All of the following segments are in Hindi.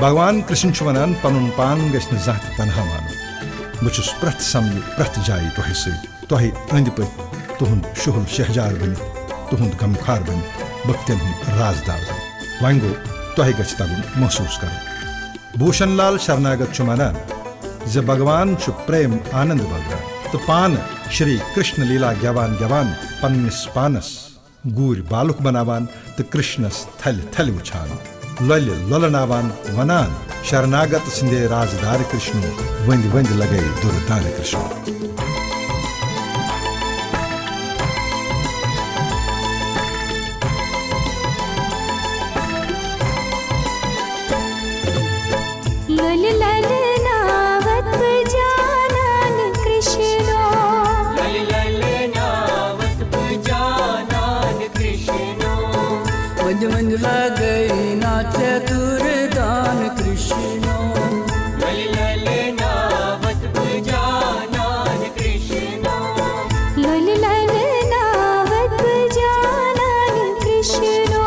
भगवान कृष्ण वनान पनुन पान गश्न जात तनहा मानो बहुस प्रथ समय प्रथ जाय तुह सह अंद पे तुहद शुहुल शहजार बन तुहद गमखार बन भक्तियन हुंद राजदार बन वन गो तुह गछ तगुन महसूस कर। भूषण लाल शरणागत मानान ज भगवान प्रेम आनंद बगरान तो पान श्री कृष्ण लीला गवान गवान पन्निस पानस गूर बालुक बनावान तो कृष्णस थल थल उछान लल ललनावान वनान शरणागत सिंधे राजदार कृष्ण वंद वंद लगे दुर्दार कृष्ण। मंज मंज लगई नाचे दुर्दान कृष्णो लल लल नावत बुजानान कृष्णो लल लल नावत बुजानान कृष्णो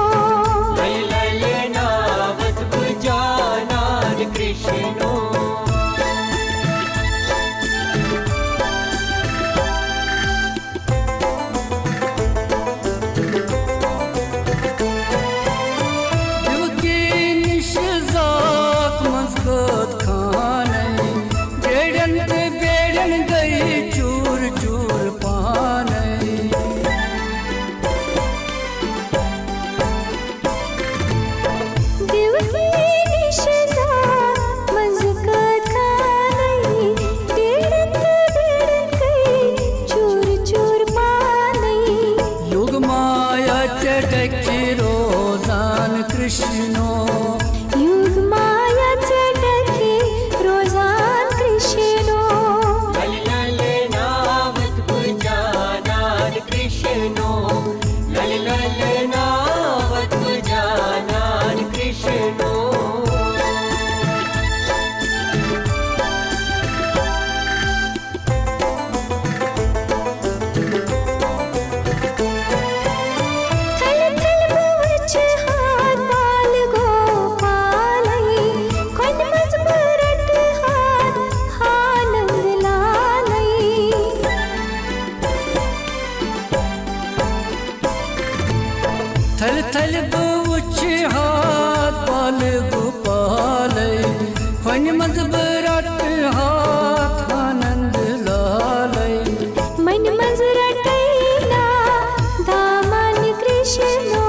लल लल नावत बुजानान कृष्णो। कृष्णो युग माया चटके रोजान कृष्णो लल लल नावत बुजानान कृष्णो लल लल नावत बुजानान कृष्णो। थल थल बुच हाथ बाल गोपाल फन मजबरट हाथ आनंद लाल मन मजरटैला दामान कृष्णो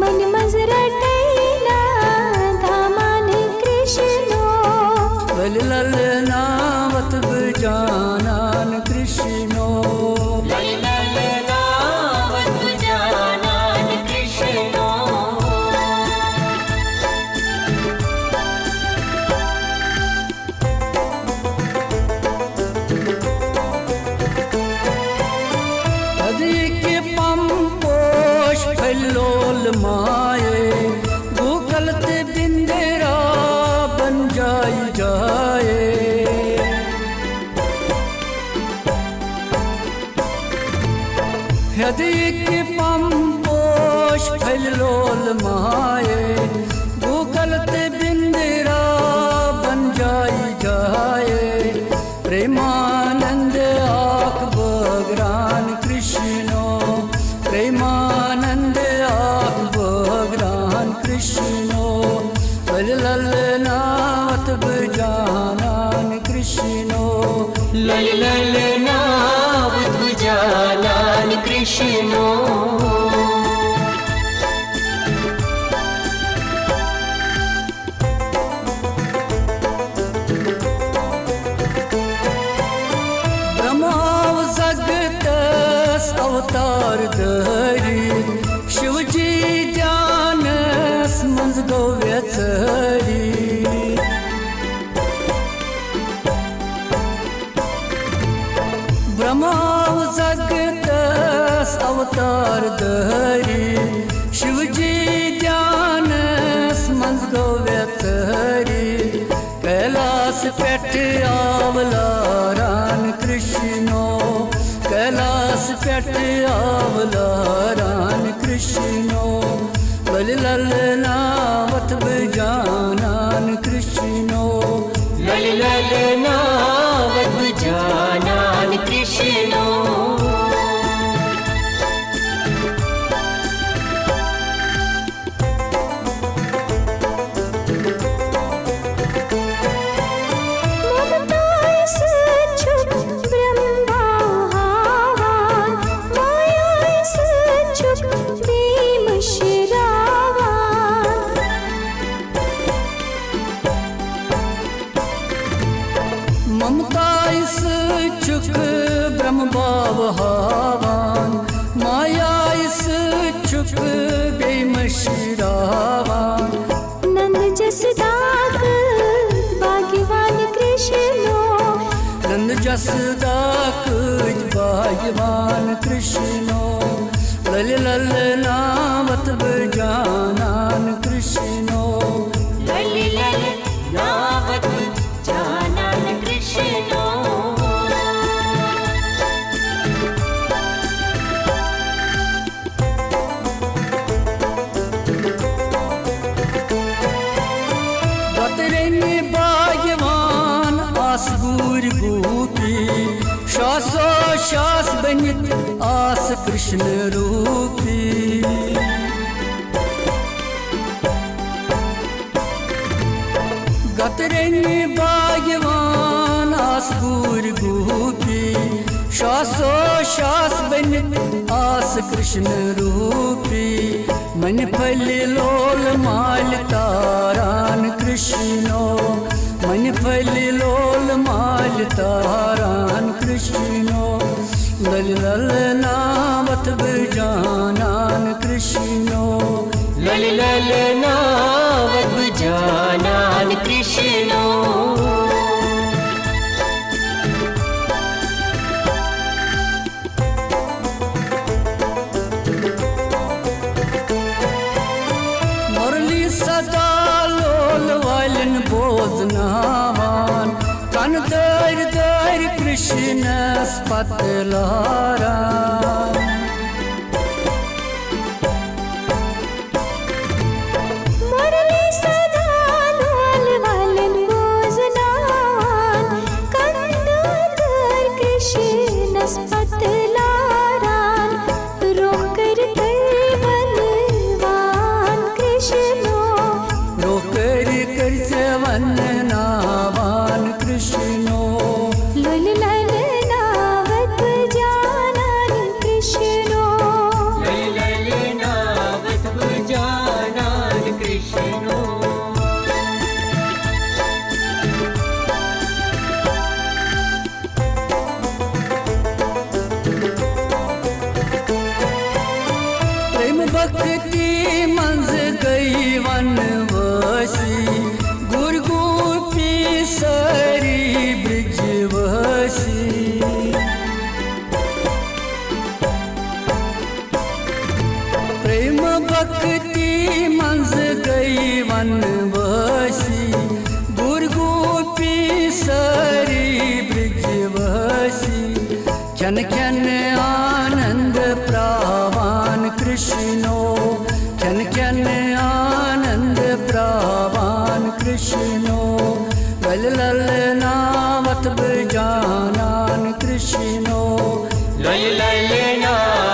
मन मजरटैला दामान कृष्णो लल लल नावत बुजानान कृष्णो लल लल नावत बुजानान कृष्णो। अधिक पंपोष फलोल माए भूकलत बिंदेरा बन जाई जाए अधिक पंपोष फलोल माए भूकलत बिंदेरा बन जाई जाए प्रेमानंद आख बगरान कृष्णो प्रेमानंद आख बगरान कृष्णो लल लल नावत बुजानान कृष्णो लल लल नावत बुजानान कृष्णो। ब्रह्माव जगतस अवतार धरी शिवजी ध्यानस मंज गो व्यचरी ब्रह्माव जगतस अवतार धरी शिवजी ध्यानस मंज गो व्यचरी कैलाश पेट आवलारान कृष्णो कैलाश पेट आवलारान कृष्णो लल लल नावत बुजानान कृष्णो। ममताइस चुक ब्रह्म भाव हावान मायाइस चुक बेमशिरावान नंद जसदाक भाग्यवान कृष्णो नंद जसदाक भाग्यवान कृष्णो लल लल नावत बजानान कृष्णो लल लल नावत जानान कृष्णो बतरेनी भाग्यवान आसगूर गोपी शासो शास बनित आस कृष्ण रूपी गतरेनी भाग्यवान आसगूर गोपी शासो शास बनित आस कृष्ण रूपी मन फल लोल माल तारान कृष्णो मन फल लोल माल तारान कृष्णो लल लल नावत बजानान कृष्णो लल लल नावत जानान कृष्णो मुरली सदा लोल वालन बोधनावान कन दर दर कृष्ण पतलारा मुरली सदा लोल वालन बोझनान कंदर कृष्ण पतलारान रोकर बलवान कृष्णो रोकर कर जवन नावान कृष्णो लल लल नावत जानान कृष्णो लल लल नावत जानान कृष्णो प्रेम भक्ति मंज गई वनवासी गुर गोपी सरी ब्रजवासी प्रेम भक्ति मंज गई वनवासी गुर गोपी सरी ब्रजवासी खन खन आनंद प्रावान कृष्णो खन खन आनंद प्रावान कृष्णो लल लल नावत बजानान कृष्णो लल लल नावत